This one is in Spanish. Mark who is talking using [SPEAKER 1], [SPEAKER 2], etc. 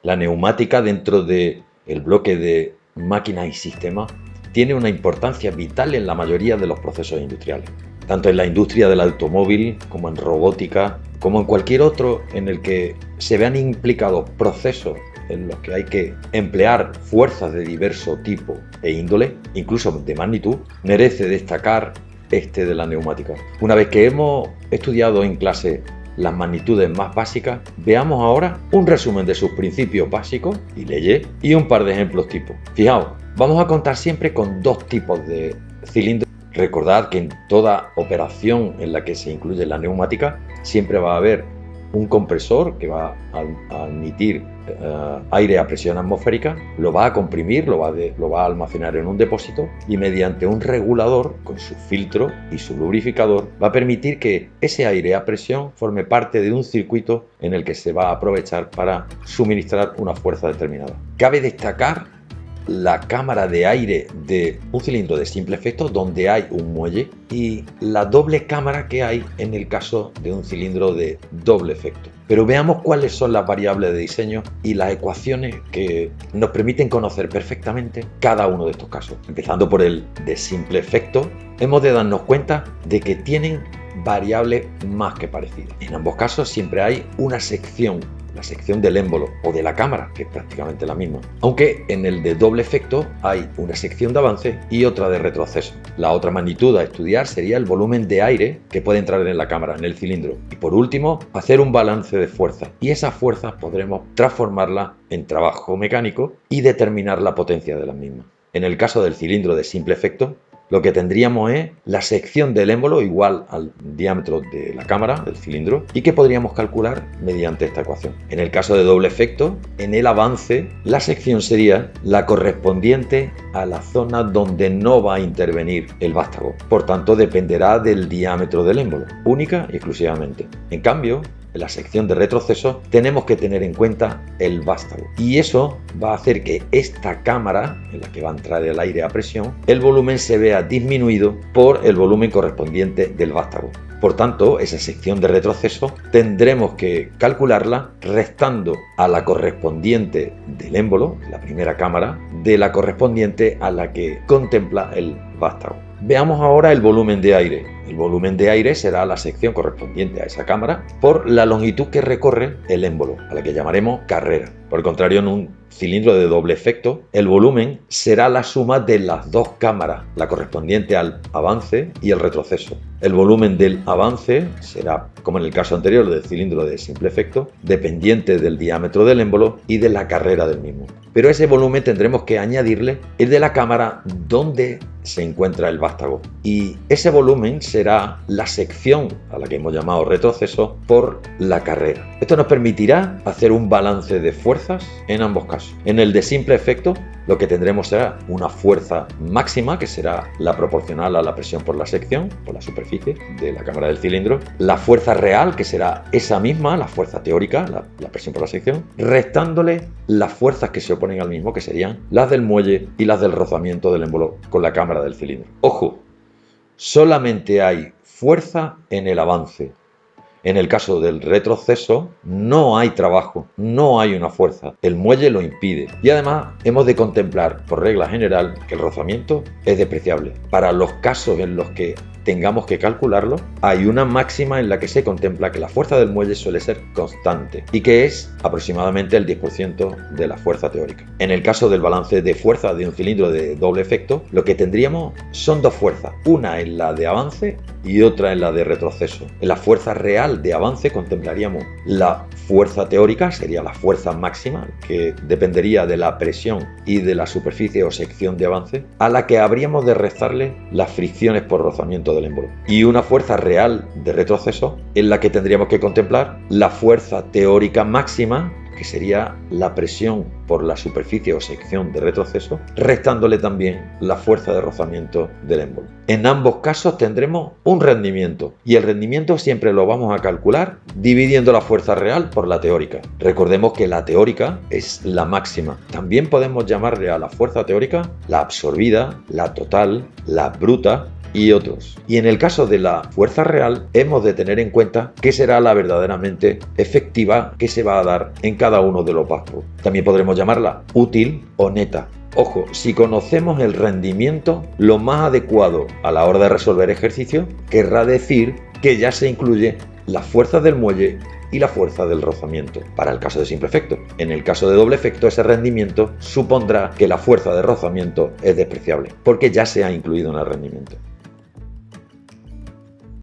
[SPEAKER 1] La neumática dentro del bloque de máquinas y sistemas tiene una importancia vital en la mayoría de los procesos industriales, tanto en la industria del automóvil como en robótica, como en cualquier otro en el que se vean implicados procesos en los que hay que emplear fuerzas de diverso tipo e índole, incluso de magnitud. Merece destacar este de la neumática. Una vez que hemos estudiado en clase las magnitudes más básicas, veamos ahora un resumen de sus principios básicos y leyes y un par de ejemplos tipo. Fijaos, vamos a contar siempre con dos tipos de cilindros. Recordad que en toda operación en la que se incluye la neumática siempre va a haber un compresor que va a admitir aire a presión atmosférica, lo va a comprimir, lo va a almacenar en un depósito y mediante un regulador con su filtro y su lubrificador va a permitir que ese aire a presión forme parte de un circuito en el que se va a aprovechar para suministrar una fuerza determinada. Cabe destacar la cámara de aire de un cilindro de simple efecto donde hay un muelle y la doble cámara que hay en el caso de un cilindro de doble efecto. Pero veamos cuáles son las variables de diseño y las ecuaciones que nos permiten conocer perfectamente cada uno de estos casos. Empezando por el de simple efecto, hemos de darnos cuenta de que tienen variables más que parecidas. En ambos casos siempre hay una sección, la sección del émbolo o de la cámara, que es prácticamente la misma. Aunque en el de doble efecto hay una sección de avance y otra de retroceso. La otra magnitud a estudiar sería el volumen de aire que puede entrar en la cámara, en el cilindro. Y por último, hacer un balance de fuerzas. Y esas fuerzas podremos transformarlas en trabajo mecánico y determinar la potencia de las mismas. En el caso del cilindro de simple efecto, lo que tendríamos es la sección del émbolo igual al diámetro de la cámara, del cilindro, y que podríamos calcular mediante esta ecuación. En el caso de doble efecto, en el avance, la sección sería la correspondiente a la zona donde no va a intervenir el vástago. Por tanto, dependerá del diámetro del émbolo, única y exclusivamente. En cambio, en la sección de retroceso tenemos que tener en cuenta el vástago y eso va a hacer que esta cámara en la que va a entrar el aire a presión, el volumen se vea disminuido por el volumen correspondiente del vástago. Por tanto, esa sección de retroceso tendremos que calcularla restando a la correspondiente del émbolo, la primera cámara, de la correspondiente a la que contempla el vástago. Veamos ahora el volumen de aire. El volumen de aire será la sección correspondiente a esa cámara por la longitud que recorre el émbolo, a la que llamaremos carrera. Por el contrario, en un cilindro de doble efecto, el volumen será la suma de las dos cámaras, la correspondiente al avance y el retroceso. El volumen del avance será, como en el caso anterior del cilindro de simple efecto, dependiente del diámetro del émbolo y de la carrera del mismo. Pero a ese volumen tendremos que añadirle el de la cámara donde se encuentra el vástago. Y ese volumen será la sección a la que hemos llamado retroceso por la carrera. Esto nos permitirá hacer un balance de fuerzas en ambos casos. En el de simple efecto, lo que tendremos será una fuerza máxima, que será la proporcional a la presión por la sección, por la superficie de la cámara del cilindro. La fuerza real, que será esa misma, la fuerza teórica, la presión por la sección, restándole las fuerzas que se oponen al mismo, que serían las del muelle y las del rozamiento del émbolo con la cámara del cilindro. Ojo, solamente hay fuerza en el avance. En el caso del retroceso no hay trabajo, no hay una fuerza, el muelle lo impide y además hemos de contemplar por regla general que el rozamiento es despreciable. Para los casos en los que tengamos que calcularlo, hay una máxima en la que se contempla que la fuerza del muelle suele ser constante y que es aproximadamente el 10% de la fuerza teórica. En el caso del balance de fuerza de un cilindro de doble efecto, lo que tendríamos son dos fuerzas, una en la de avance y otra en la de retroceso. En la fuerza real de avance contemplaríamos la fuerza teórica, sería la fuerza máxima, que dependería de la presión y de la superficie o sección de avance, a la que habríamos de restarle las fricciones por rozamiento del émbolo. Y una fuerza real de retroceso en la que tendríamos que contemplar la fuerza teórica máxima, que sería la presión por la superficie o sección de retroceso, restándole también la fuerza de rozamiento del émbolo. En ambos casos tendremos un rendimiento y el rendimiento siempre lo vamos a calcular dividiendo la fuerza real por la teórica. Recordemos que la teórica es la máxima. También podemos llamarle a la fuerza teórica la absorbida, la total, la bruta y otros. Y en el caso de la fuerza real, hemos de tener en cuenta qué será la verdaderamente efectiva que se va a dar en cada uno de los pasos. También podremos llamarla útil o neta. Ojo, si conocemos el rendimiento, lo más adecuado a la hora de resolver ejercicio, querrá decir que ya se incluye la fuerza del muelle y la fuerza del rozamiento, para el caso de simple efecto. En el caso de doble efecto, ese rendimiento supondrá que la fuerza de rozamiento es despreciable, porque ya se ha incluido en el rendimiento.